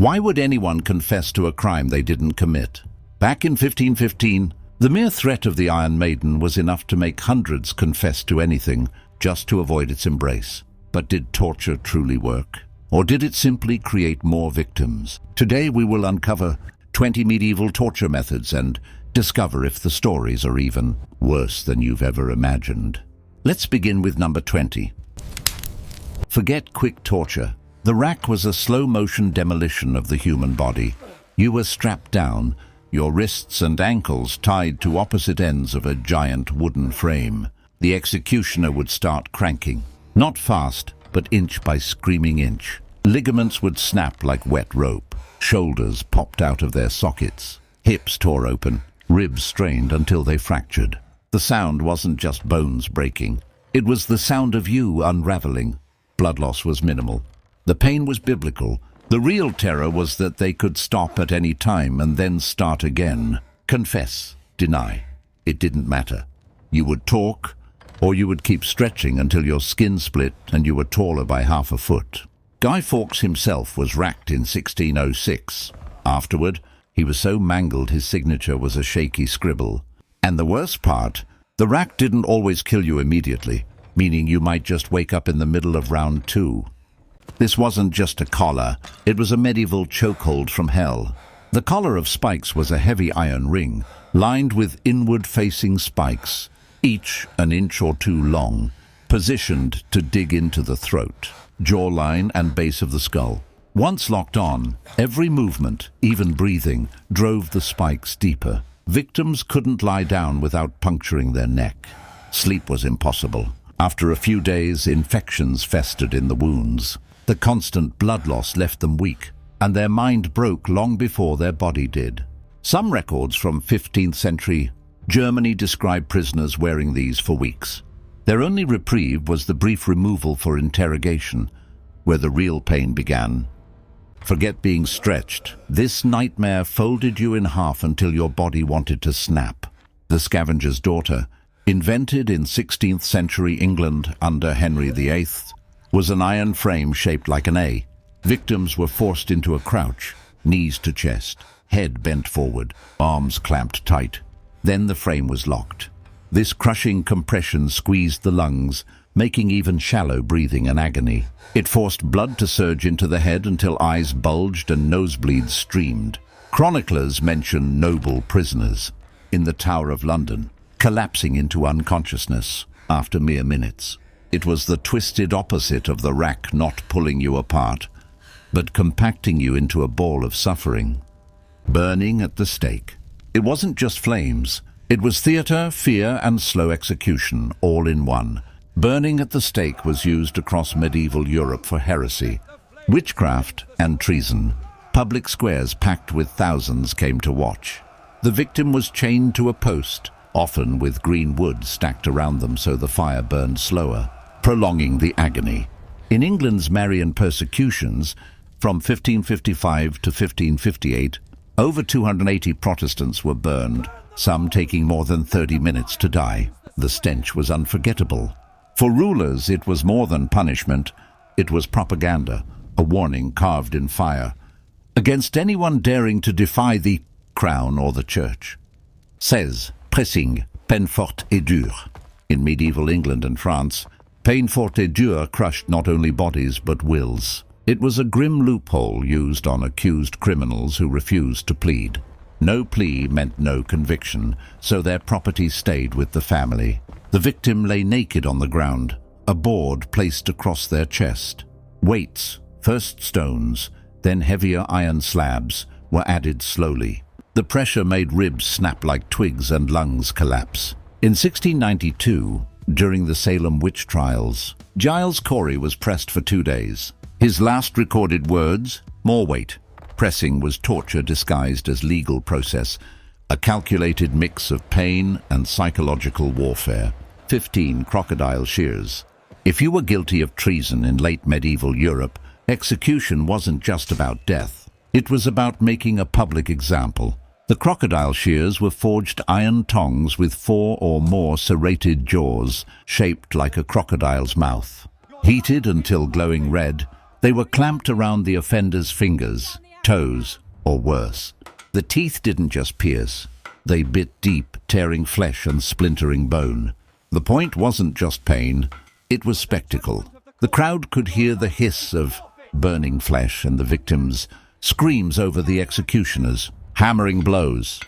Why would anyone confess to a crime they didn't commit? Back in 1515, the mere threat of the Iron Maiden was enough to make hundreds confess to anything just to avoid its embrace. But did torture truly work? Or did it simply create more victims? Today we will uncover 20 medieval torture methods and discover if the stories are even worse than you've ever imagined. Let's begin with number 20. Forget quick torture. The rack was a slow-motion demolition of the human body. You were strapped down, your wrists and ankles tied to opposite ends of a giant wooden frame. The executioner would start cranking. Not fast, but inch by screaming inch. Ligaments would snap like wet rope. Shoulders popped out of their sockets. Hips tore open. Ribs strained until they fractured. The sound wasn't just bones breaking. It was the sound of you unraveling. Blood loss was minimal. The pain was biblical. The real terror was that they could stop at any time and then start again. Confess, deny. It didn't matter. You would talk, or you would keep stretching until your skin split and you were taller by half a foot. Guy Fawkes himself was racked in 1606. Afterward, he was so mangled his signature was a shaky scribble. And the worst part, the rack didn't always kill you immediately, meaning you might just wake up in the middle of round 2. This wasn't just a collar, it was a medieval chokehold from hell. The collar of spikes was a heavy iron ring, lined with inward-facing spikes, each an inch or two long, positioned to dig into the throat, jawline and base of the skull. Once locked on, every movement, even breathing, drove the spikes deeper. Victims couldn't lie down without puncturing their neck. Sleep was impossible. After a few days, infections festered in the wounds. The constant blood loss left them weak, and their mind broke long before their body did. Some records from 15th century Germany describe prisoners wearing these for weeks. Their only reprieve was the brief removal for interrogation, where the real pain began. Forget being stretched. This nightmare folded you in half until your body wanted to snap. The Scavenger's Daughter, invented in 16th century England under Henry VIII, was an iron frame shaped like an A. Victims were forced into a crouch, knees to chest, head bent forward, arms clamped tight. Then the frame was locked. This crushing compression squeezed the lungs, making even shallow breathing an agony. It forced blood to surge into the head until eyes bulged and nosebleeds streamed. Chroniclers mention noble prisoners in the Tower of London, collapsing into unconsciousness after mere minutes. It was the twisted opposite of the rack not pulling you apart, but compacting you into a ball of suffering. Burning at the stake. It wasn't just flames. It was theater, fear, and slow execution, all in one. Burning at the stake was used across medieval Europe for heresy, witchcraft, and treason. Public squares packed with thousands came to watch. The victim was chained to a post, often with green wood stacked around them so the fire burned slower, prolonging the agony. In England's Marian persecutions, from 1555 to 1558, over 280 Protestants were burned, some taking more than 30 minutes to die. The stench was unforgettable. For rulers, it was more than punishment. It was propaganda, a warning carved in fire, against anyone daring to defy the crown or the church. Says pressing, peine forte et dure. In medieval England and France, peine forte et dure crushed not only bodies but wills. It was a grim loophole used on accused criminals who refused to plead. No plea meant no conviction, so their property stayed with the family. The victim lay naked on the ground, a board placed across their chest. Weights, first stones, then heavier iron slabs, were added slowly. The pressure made ribs snap like twigs and lungs collapse. In 1692, during the Salem witch trials, Giles Corey was pressed for 2 days. His last recorded words, "More weight." Pressing was torture disguised as legal process, a calculated mix of pain and psychological warfare. 15 crocodile shears. If you were guilty of treason in late medieval Europe, execution wasn't just about death. It was about making a public example. The crocodile shears were forged iron tongs with 4 or more serrated jaws, shaped like a crocodile's mouth. Heated until glowing red, they were clamped around the offender's fingers. toes, or worse. The teeth didn't just pierce. They bit deep, tearing flesh and splintering bone. The point wasn't just pain, it was spectacle. The crowd could hear the hiss of burning flesh and the victims' screams over the executioners, hammering blows.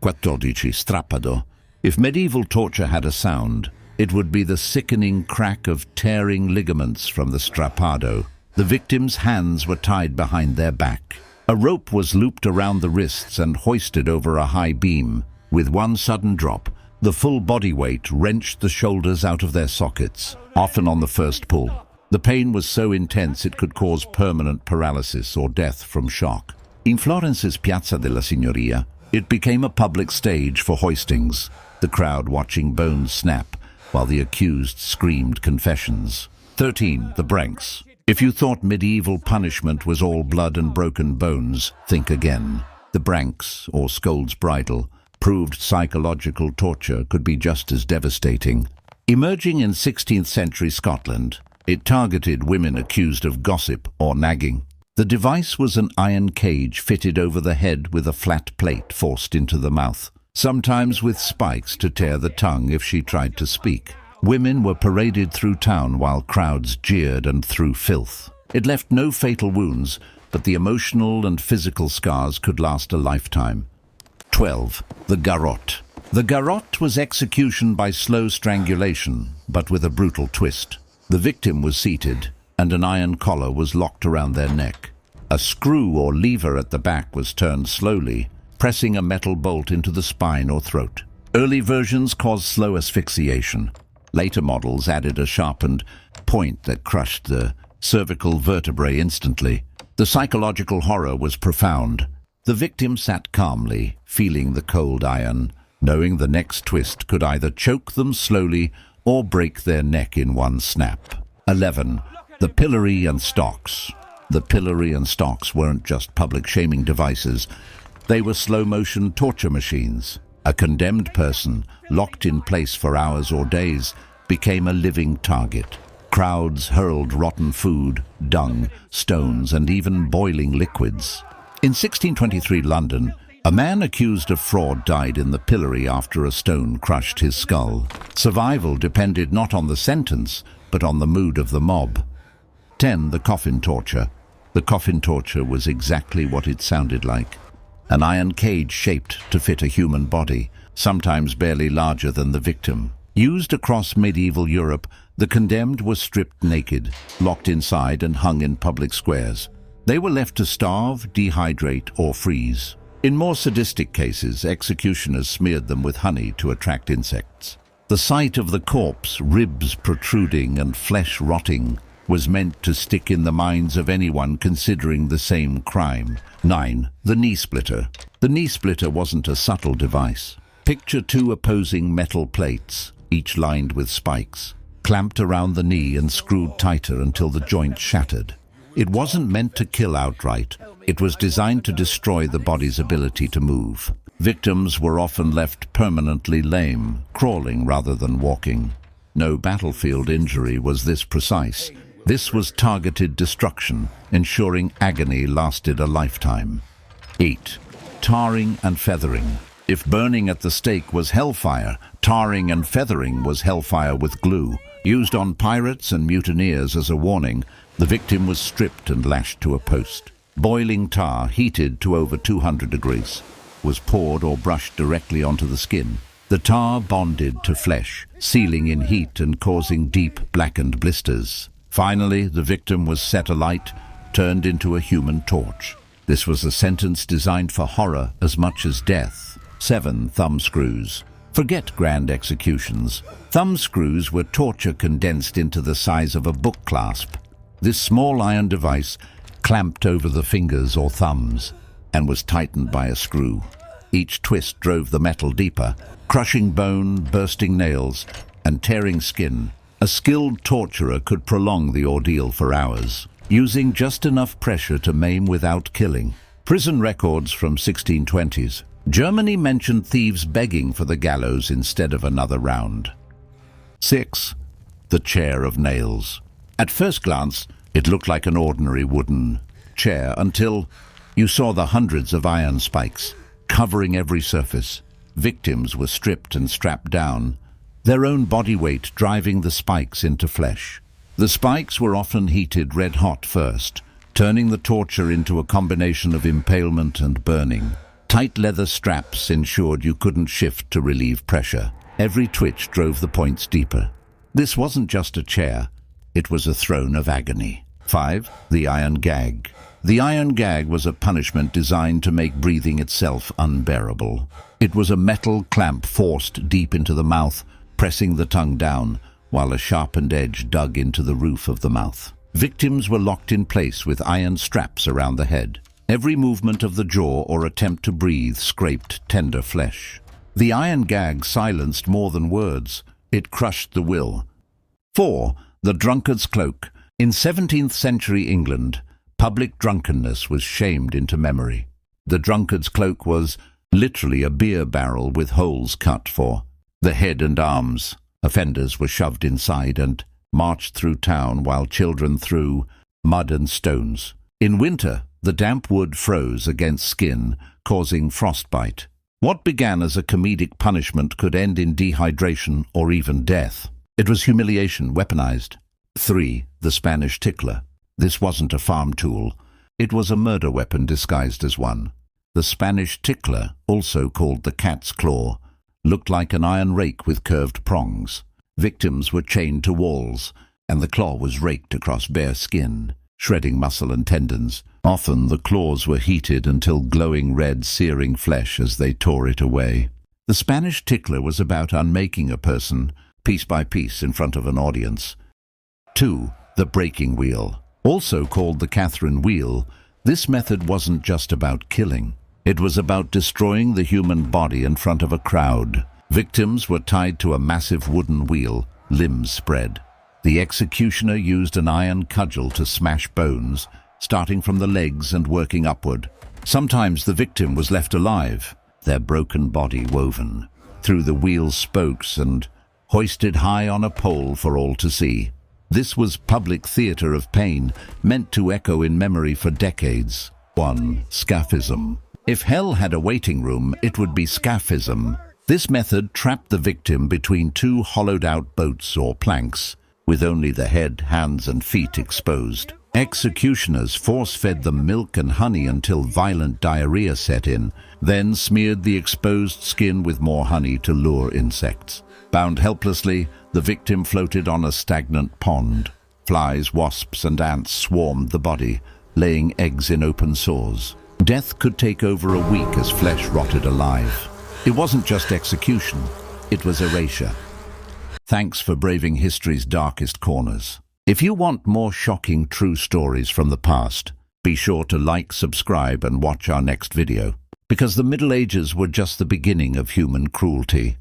14 strappado. If medieval torture had a sound, it would be the sickening crack of tearing ligaments from the strappado. The victims' hands were tied behind their back. A rope was looped around the wrists and hoisted over a high beam. With one sudden drop, the full body weight wrenched the shoulders out of their sockets, often on the first pull. The pain was so intense it could cause permanent paralysis or death from shock. In Florence's Piazza della Signoria, it became a public stage for hoistings, the crowd watching bones snap while the accused screamed confessions. 13. The Branks. If you thought medieval punishment was all blood and broken bones, think again. The Branks, or Scold's Bridle, proved psychological torture could be just as devastating. Emerging in 16th century Scotland, it targeted women accused of gossip or nagging. The device was an iron cage fitted over the head with a flat plate forced into the mouth, sometimes with spikes to tear the tongue if she tried to speak. Women were paraded through town while crowds jeered and threw filth. It left no fatal wounds, but the emotional and physical scars could last a lifetime. 12. The Garrote. The garrote was execution by slow strangulation, but with a brutal twist. The victim was seated, and an iron collar was locked around their neck. A screw or lever at the back was turned slowly, pressing a metal bolt into the spine or throat. Early versions caused slow asphyxiation. Later models added a sharpened point that crushed the cervical vertebrae instantly. The psychological horror was profound. The victim sat calmly, feeling the cold iron, knowing the next twist could either choke them slowly or break their neck in one snap. 11. The pillory and stocks. The pillory and stocks weren't just public shaming devices. They were slow-motion torture machines. A condemned person, locked in place for hours or days, became a living target. Crowds hurled rotten food, dung, stones, and even boiling liquids. In 1623 London, a man accused of fraud died in the pillory after a stone crushed his skull. Survival depended not on the sentence, but on the mood of the mob. 10. The coffin torture. The coffin torture was exactly what it sounded like. An iron cage shaped to fit a human body, sometimes barely larger than the victim. Used across medieval Europe, the condemned were stripped naked, locked inside and hung in public squares. They were left to starve, dehydrate, or freeze. In more sadistic cases, executioners smeared them with honey to attract insects. The sight of the corpse, ribs protruding and flesh rotting, was meant to stick in the minds of anyone considering the same crime. 9. The knee splitter. The knee splitter wasn't a subtle device. Picture two opposing metal plates, each lined with spikes, clamped around the knee and screwed tighter until the joint shattered. It wasn't meant to kill outright. It was designed to destroy the body's ability to move. Victims were often left permanently lame, crawling rather than walking. No battlefield injury was this precise. This was targeted destruction, ensuring agony lasted a lifetime. 8. Tarring and feathering. If burning at the stake was hellfire, tarring and feathering was hellfire with glue. Used on pirates and mutineers as a warning, the victim was stripped and lashed to a post. Boiling tar, heated to over 200 degrees, was poured or brushed directly onto the skin. The tar bonded to flesh, sealing in heat and causing deep blackened blisters. Finally, the victim was set alight, turned into a human torch. This was a sentence designed for horror as much as death. 7. Thumb screws. Forget grand executions. Thumb screws were torture condensed into the size of a book clasp. This small iron device clamped over the fingers or thumbs and was tightened by a screw. Each twist drove the metal deeper, crushing bone, bursting nails, and tearing skin. A skilled torturer could prolong the ordeal for hours, using just enough pressure to maim without killing. Prison records from 1620s. Germany mentioned thieves begging for the gallows instead of another round. 6. The chair of nails. At first glance, it looked like an ordinary wooden chair until You saw the hundreds of iron spikes, covering every surface. Victims were stripped and strapped down, their own body weight driving the spikes into flesh. The spikes were often heated red-hot first, turning the torture into a combination of impalement and burning. Tight leather straps ensured you couldn't shift to relieve pressure. Every twitch drove the points deeper. This wasn't just a chair, it was a throne of agony. 5. The iron gag. The iron gag was a punishment designed to make breathing itself unbearable. It was a metal clamp forced deep into the mouth, pressing the tongue down, while a sharpened edge dug into the roof of the mouth. Victims were locked in place with iron straps around the head. Every movement of the jaw or attempt to breathe scraped tender flesh. The iron gag silenced more than words. It crushed the will. 4. The drunkard's cloak. In 17th century England, public drunkenness was shamed into memory. The drunkard's cloak was literally a beer barrel with holes cut for the head and arms. Offenders were shoved inside and marched through town while children threw mud and stones. In winter, the damp wood froze against skin, causing frostbite. What began as a comedic punishment could end in dehydration or even death. It was humiliation weaponized. 3. The Spanish tickler. This wasn't a farm tool. It was a murder weapon disguised as one. The Spanish tickler, also called the cat's claw, looked like an iron rake with curved prongs. Victims were chained to walls, and the claw was raked across bare skin, shredding muscle and tendons. Often the claws were heated until glowing red, searing flesh as they tore it away. The Spanish tickler was about unmaking a person, piece by piece, in front of an audience. 2. The breaking wheel. Also called the Catherine wheel, this method wasn't just about killing. It was about destroying the human body in front of a crowd. Victims were tied to a massive wooden wheel, limbs spread. The executioner used an iron cudgel to smash bones, starting from the legs and working upward. Sometimes the victim was left alive, their broken body woven through the wheel's spokes and hoisted high on a pole for all to see. This was public theater of pain, meant to echo in memory for decades. 1. Scaphism. If hell had a waiting room, it would be scaphism. This method trapped the victim between two hollowed-out boats or planks, with only the head, hands, and feet exposed. Executioners force-fed them milk and honey until violent diarrhea set in, then smeared the exposed skin with more honey to lure insects. Bound helplessly, the victim floated on a stagnant pond. Flies, wasps, and ants swarmed the body, laying eggs in open sores. Death could take over a week as flesh rotted alive. It wasn't just execution, it was erasure. Thanks for braving history's darkest corners. If you want more shocking true stories from the past, be sure to like, subscribe, and watch our next video. Because the Middle Ages were just the beginning of human cruelty.